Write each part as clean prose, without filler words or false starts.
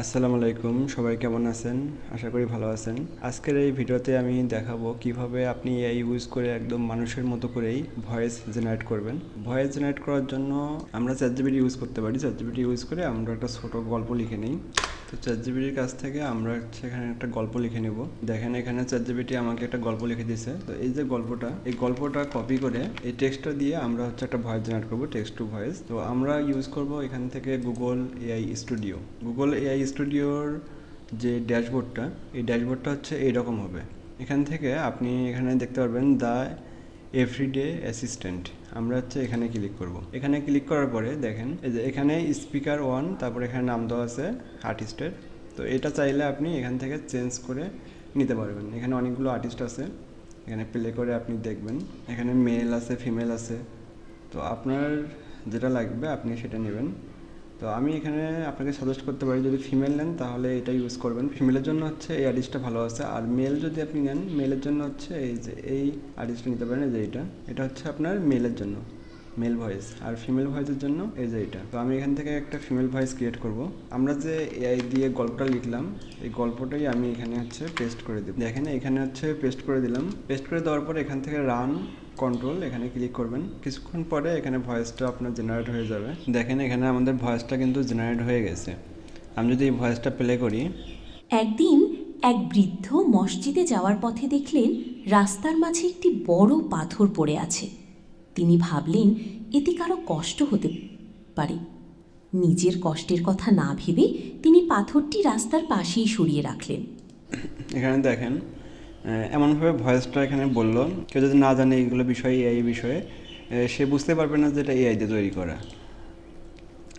আসসালামু আলাইকুম, সবাই কেমন আছেন? আশা করি ভালো আছেন। আজকের এই ভিডিওতে আমি দেখাবো কিভাবে আপনি এআই ইউজ করে একদম মানুষের মতো করেই ভয়েস জেনারেট করবেন। ভয়েস জেনারেট করার জন্য আমরা চ্যাটজিপিটি ইউজ করতে পারি। চ্যাটজিপিটি ইউজ করে আমরা একটা ছোট গল্প লিখে নিই। তো চ্যাটজিপিটির কাছ থেকে আমরা এখানে একটা গল্প লিখে নেব। দেখেন এখানে চ্যাটজিপিটি আমাকে একটা গল্প লিখে দিয়েছে। তো এই যে গল্পটা, এই গল্পটা কপি করে এই টেক্সটটা দিয়ে আমরা একটা ভয়েস জেনারেট করব, টেক্সট টু ভয়েস। তো আমরা ইউজ করব এখান থেকে Google AI studio. Google AI স্টুডিওর যে ড্যাশবোর্ডটা, এই ড্যাশবোর্ডটা হচ্ছে এইরকম হবে। এখান থেকে আপনি এখানে দেখতে পারবেন দ্য এভরিডে অ্যাসিস্ট্যান্ট। আমরা এখানে ক্লিক করব। এখানে ক্লিক করার পরে দেখেন এই যে এখানে স্পিকার ওয়ান, তারপর এখানে নাম দেওয়া আছে আর্টিস্টের। তো এটা চাইলে আপনি এখান থেকে চেঞ্জ করে নিতে পারবেন। এখানে অনেকগুলো আর্টিস্ট আছে, এখানে প্লে করে আপনি দেখবেন। এখানে মেল আছে, ফিমেল আছে। তো আপনার যেটা লাগবে আপনি সেটা নেবেন। তো আমি এখানে আপনাকে সাজেস্ট করতে পারি, যদি ফিমেল নেন তাহলে এটা ইউজ করবেন। ফিমেলের জন্য এই আর্টিস্টটা ভালো আছে। আর মেল যদি আপনি নেন, মেলের জন্য এই যে এই আর্টিস্টটা নিতে পারেন। এই যে এটা আপনার মেলের জন্য, মেল ভয়েস। আর ফিমেল ভয়েসের জন্য এই যে এটা। তো আমি এখান থেকে একটা ফিমেল ভয়েস ক্রিয়েট করব। আমরা যে এআই দিয়ে গল্পটা লিখলাম, এই গল্পটাই আমি এখানে পেস্ট করে দেব। দেখেন এখানে পেস্ট করে দিলাম। পেস্ট করে দেওয়ার পর এখান থেকে রান কন্ট্রোল এখানে ক্লিক করবেন। কিছুক্ষণ পরে এখানে ভয়েসটা আপনার জেনারেট হয়ে যাবে। দেখেন এখানে আমাদের ভয়েসটা কিন্তু জেনারেট হয়ে গেছে। আমি যদি এই ভয়েসটা প্লে করি। একদিন এক বৃদ্ধ মসজিদে যাওয়ার পথে দেখলেন রাস্তার মাঝে একটি বড় পাথর পড়ে আছে। তিনি ভাবলেন এতে কারো কষ্ট হতে পারে। নিজের কষ্টের কথা না ভেবে তিনি পাথরটি রাস্তার পাশেই সরিয়ে রাখলেন। এখানে দেখেন এমনভাবে ভয়েসটা এখানে বললো, কেউ যদি না জানে এইগুলো বিষয়ে, এআই বিষয়ে, সে বুঝতে পারবে না যে এটা এআই দিয়ে তৈরি করা।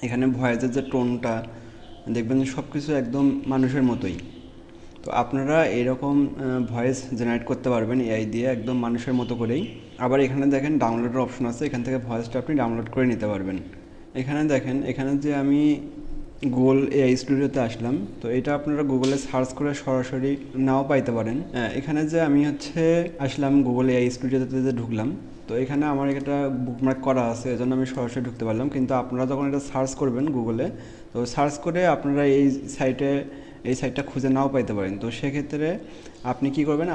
এখানে ভয়েসের যে টোনটা দেখবেন, সব কিছু একদম মানুষের মতোই। তো আপনারা এরকম ভয়েস জেনারেট করতে পারবেন এআই দিয়ে একদম মানুষের মতো করেই। আবার এখানে দেখেন ডাউনলোডের অপশন আছে, এখান থেকে ভয়েসটা আপনি ডাউনলোড করে নিতে পারবেন। এখানে দেখেন এখানে যে আমি গুগল এআই স্টুডিওতে আসলাম, তো এটা আপনারা গুগলে সার্চ করে সরাসরি নাও পাইতে পারেন। এখানে যে আমি আসলাম গুগল এআই স্টুডিওতে যে ঢুকলাম, তো এখানে আমার এটা বুকমার্ক করা আছে, এজন্য আমি সরাসরি ঢুকতে পারলাম। কিন্তু আপনারা যখন এটা সার্চ করবেন গুগলে, তো সার্চ করে আপনারা এই সাইটটা খুঁজে নাও পাইতে পারেন। তো সেক্ষেত্রে আপনি কি করবেন,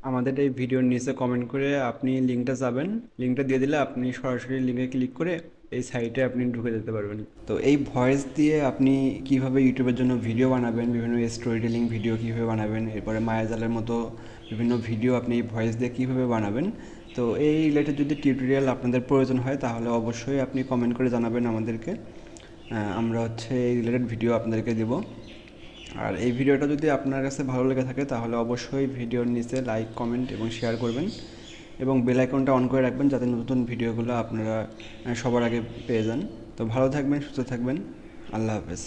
আমাদের এই ভিডিওর নিচে কমেন্ট করে আপনি লিঙ্কটা যাবেন, লিঙ্কটা দিয়ে দিলে আপনি সরাসরি লিঙ্কে ক্লিক করে এই সাইটে আপনি ঢুকে যেতে পারবেন। তো এই ভয়েস দিয়ে আপনি কিভাবে ইউটিউবের জন্য ভিডিও বানাবেন, বিভিন্ন স্টোরি টেলিং ভিডিও কীভাবে বানাবেন, এরপরে মায়াজালের মতো বিভিন্ন ভিডিও আপনি এই ভয়েস দিয়ে কীভাবে বানাবেন, তো এই রিলেটেড যদি টিউটোরিয়াল আপনাদের প্রয়োজন হয় তাহলে অবশ্যই আপনি কমেন্ট করে জানাবেন আমাদেরকে। আমরা এই রিলেটেড ভিডিও আপনাদেরকে দেব। আর এই ভিডিওটা যদি আপনার কাছে ভালো লেগে থাকে তাহলে অবশ্যই ভিডিওর নিচে লাইক, কমেন্ট এবং শেয়ার করবেন, এবং বেল আইকনটা অন করে রাখবেন যাতে নতুন ভিডিওগুলো আপনারা সবার আগে পেয়ে যান। তো ভালো থাকবেন, সুস্থ থাকবেন। আল্লাহ হাফেজ।